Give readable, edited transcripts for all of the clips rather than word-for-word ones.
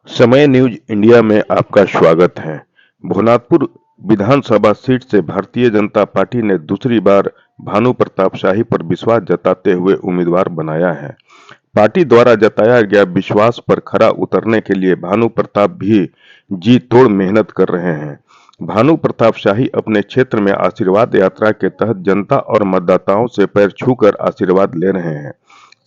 समय news India में आपका स्वागत है। भुवनाथपुर विधानसभा सीट से भारतीय जनता पार्टी ने दूसरी बार भानु प्रताप शाही पर विश्वास जताते हुए उम्मीदवार बनाया है। पार्टी द्वारा जताया गया विश्वास पर खरा उतरने के लिए भानु प्रताप भी जी तोड़ मेहनत कर रहे हैं। भानु प्रताप शाही अपने क्षेत्र में आशीर्वाद यात्रा के तहत जनता और मतदाताओं से पैर छूकर आशीर्वाद ले रहे हैं।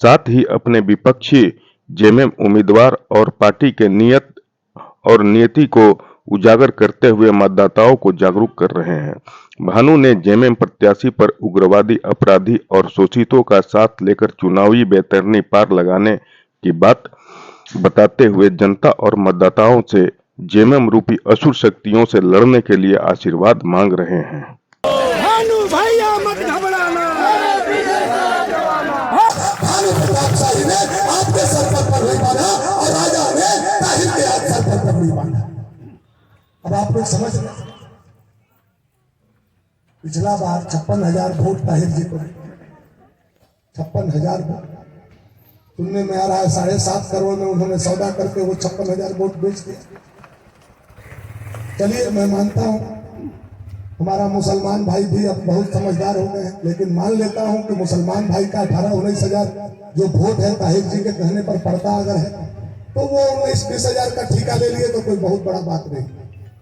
साथ ही अपने विपक्षी जेएमएम उम्मीदवार और पार्टी के नियति को उजागर करते हुए मतदाताओं को जागरूक कर रहे हैं। भानु ने जेएमएम प्रत्याशी पर उग्रवादी, अपराधी और शोषितों का साथ लेकर चुनावी बैतरनी पार लगाने की बात बताते हुए जनता और मतदाताओं से जेएमएम रूपी असुर शक्तियों से लड़ने के लिए आशीर्वाद मांग रहे हैं। भानु भैया मत घबराना। भानु प्रताप शाही ने आपके सर पर नहीं बांधा और राजा ने ताहिर के हाथ सर पर नहीं बांधा। अब आप लोग समझ रहे, पिछला बार 56,000 वोट ताहिर जी को, 56,000 वोट सुनने में आ रहा है 7.5 करोड़ में उन्होंने सौदा करके वो 56,000 वोट बेच दिया। चलिए मैं मानता हूं हमारा मुसलमान भाई भी अब बहुत समझदार हो गए हैं, लेकिन मान लेता हूं कि मुसलमान भाई का 18-19,000 जो वोट है ताहिर जी के कहने पर पड़ता अगर है तो वो 19-20,000 का ठेका ले लिए तो कोई बहुत बड़ा बात नहीं।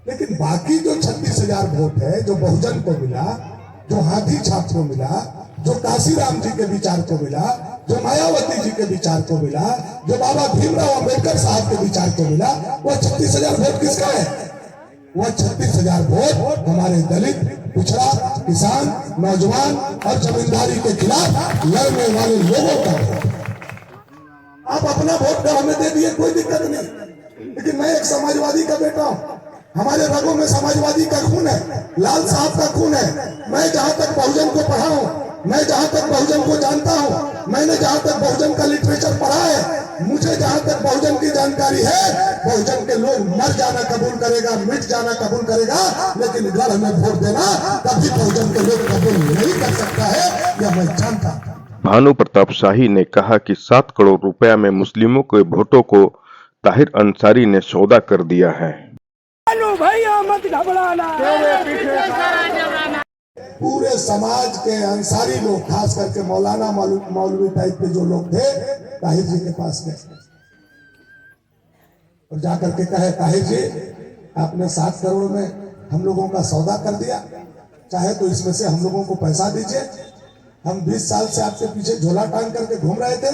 लेकिन बाकी जो 36,000 वोट है जो बहुजन को मिला, जो हाथी छाप को मिला, जो काशीराम जी के विचार को मिला, जो मायावती जी के विचार को मिला, जो बाबा भीमराव अम्बेडकर साहब के विचार को मिला, वह 36,000 वोट किसका है? वह 36,000 वोट हमारे दलित, पिछड़ा, किसान, नौजवान और जमींदारी के खिलाफ लड़ने वाले लोगों का। आप अपना वोट का हमें दे दिए, कोई दिक्कत नहीं, लेकिन मैं एक समाजवादी का बेटा हूं, हमारे रगों में समाजवादी का खून है, लाल साहब का खून है। मैं जहां तक बहुजन को पढ़ा हूं, मैं जहां तक बहुजन को जानता हूं, मैंने जहां तक बहुजन का लिटरेचर पढ़ा है, मुझे जहां तक बहुजन की जानकारी है, बहुजन के लोग मर जाना कबूल करेगा, मिट जाना कबूल करेगा, लेकिन गढ़ में वोट देना कभी बहुजन के लोग कबूल नहीं कर सकता है, यह मैं जानता हूं। भानु प्रताप शाही ने कहा कि 7 करोड़ रुपया में मुस्लिमों के वोटों को ताहिर अंसारी ने सौदा कर दिया है। भानु भैया मत घबराना। पूरे समाज के अंसारी लोग, खास करके मौलाना मौलवी टाइप के जो लोग थे, ताहिर जी के पास गए और जाकर के कहे, ताहिर जी आपने 7 करोड़ में हम लोगों का सौदा कर दिया, चाहे तो इसमें से हम लोगों को पैसा दीजिए। हम 20 साल से आपके पीछे झोला टांग करके घूम रहे थे,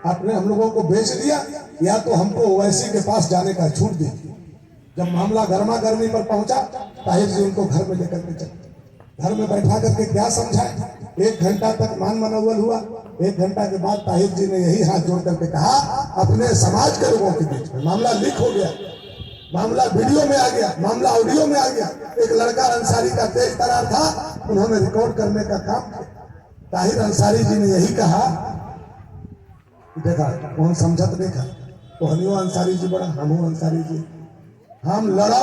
आपने हम लोगों को बेच दिया, या तो हमको ओवैसी के पास जाने का छूट दीजिए। जब मामला गर्मा गर्मी पर पहुंचा, ताहिर जी उनको घर में लेकर के चले, घर में बैठा करके क्या समझाए। 1 घंटा तक मान मनोवल हुआ। 1 घंटा के बाद ताहिर जी ने यही हाथ जोड़ करके कहा, अपने समाज के लोगों के बीच में मामला लीक हो गया, मामला वीडियो में आ गया, मामला ऑडियो में आ गया। एक लड़का अंसारी का तेज तरार था, उन्होंने रिकॉर्ड करने का काम किया। ताहिर अंसारी जी ने यही कहा, देखा कौन समझत नहीं था, तो हनियो अंसारी जी बड़ा, हमू अंसारी जी, हम लड़ा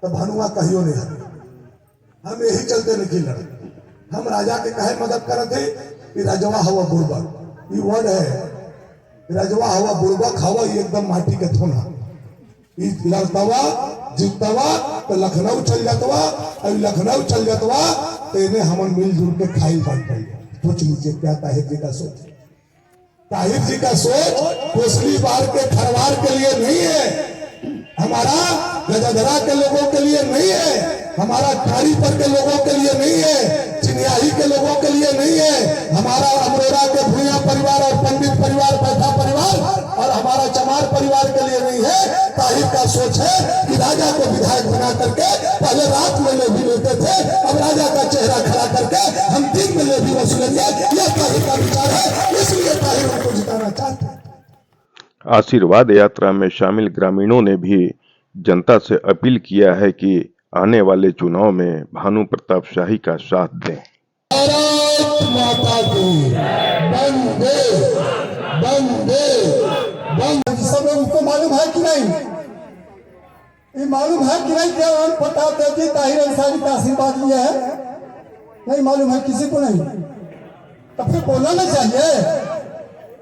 तो भनुआ कहियो नहीं हटे, हम यही चलते नहीं लड़े। हम राजा के कहे मदद करते कि रजवा हवा बुड़बक, ये वर्ड है, रजवा हवा बुड़बक हवा, ये एकदम माटी के थोना, लड़तवा जीतवा तो लखनऊ चल जातवा, अभी लखनऊ चल जातवा तो इन्हें हमन मिलजुल के खाई बांट पाई। सोच लीजिए क्या ताहिर जी का सोच। ताहिर जी का सोच कोसली बार के खरवार के लिए नहीं है, हमारा गजधरा के लोगों के लिए नहीं है, हमारा ठारी पर के लोगों के लिए नहीं है, चिन्याही के लोगों के लिए नहीं है, हमारा अमरोरा के भूया परिवार और पंडित परिवार, पैठा परिवार और हमारा चमार परिवार के लिए नहीं है। ताहिर का सोच है कि राजा को विधायक बना करके पहले रात में ले भी लेते थे, अब राजा का चेहरा खड़ा करके हम दिन में ले भी वसूलेंगे। यह ताहिर का विचार है, इसलिए ताहिर उनको जिताना चाहते हैं। आशीर्वाद यात्रा में शामिल ग्रामीणों ने भी जनता से अपील किया है कि आने वाले चुनाव में भानु प्रताप शाही का साथ दें। भारत माता की वंदे वंदे वंदे। सब उनको मालूम है कि नहीं? ये मालूम है कि नहीं क्या भानु प्रताप जी ताहिर अंसारी का आशीर्वाद लिया है? नहीं मालूम है किसी को नहीं, तब फिर बोलना नहीं चाहिए।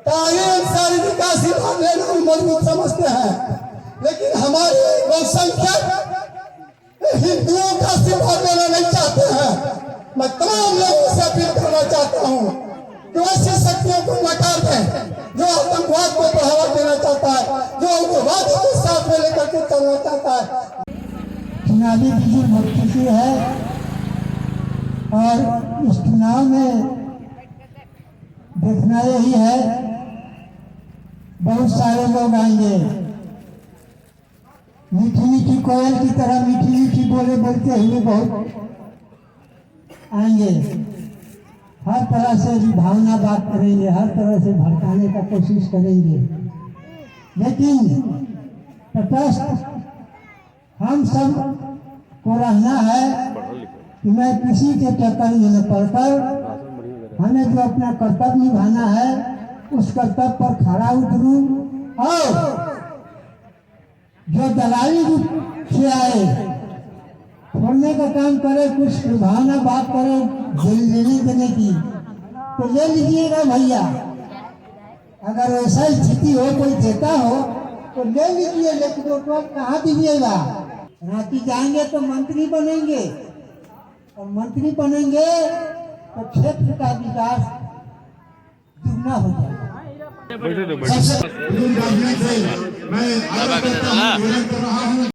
ताहिर अंसारी जी का आशीर्वाद लेना मजबूत समझते हैं, हिंदुओं का सिंबल देना नहीं चाहते हैं। मैं तमाम लोगों से अपील करना चाहता हूँ कि ऐसी शक्तियों को नकार दें जो आतंकवाद को बढ़ावा देना चाहता है, जो उग्रवादी को साथ में लेकर के चलना चाहता है। चुनावी विजय बहुत खुशी है और इस चुनाव में देखना यही है, बहुत सारे लोग आएंगे, मीठी मीठी कोयल की तरह मीठी मीठी बोले बोलते हुए बहुत आएंगे, हर तरह से भावना बात करेंगे, हर तरह से भड़काने का कोशिश करेंगे, लेकिन तटस्थ हम सब को रहना है कि मैं किसी के चक्कर में न पड़कर हमें जो अपना कर्तव्य निभाना है उस कर्तव्य पर खड़ा उतरूं और जो दलाली रूप से आए छोड़ने का काम करे, कुछ भावना बात करे लेने देने की तो ले लीजिएगा भैया। अगर वैसा स्थिति हो कोई देता हो तो ले लीजिए, लेकिन वो तो कहाँ दीजिएगा। रांची जाएंगे तो मंत्री बनेंगे और मंत्री बनेंगे तो क्षेत्र का विकास दुगना हो जाएगा। मैं आग्रह करता हूं, निवेदन कर रहा हूं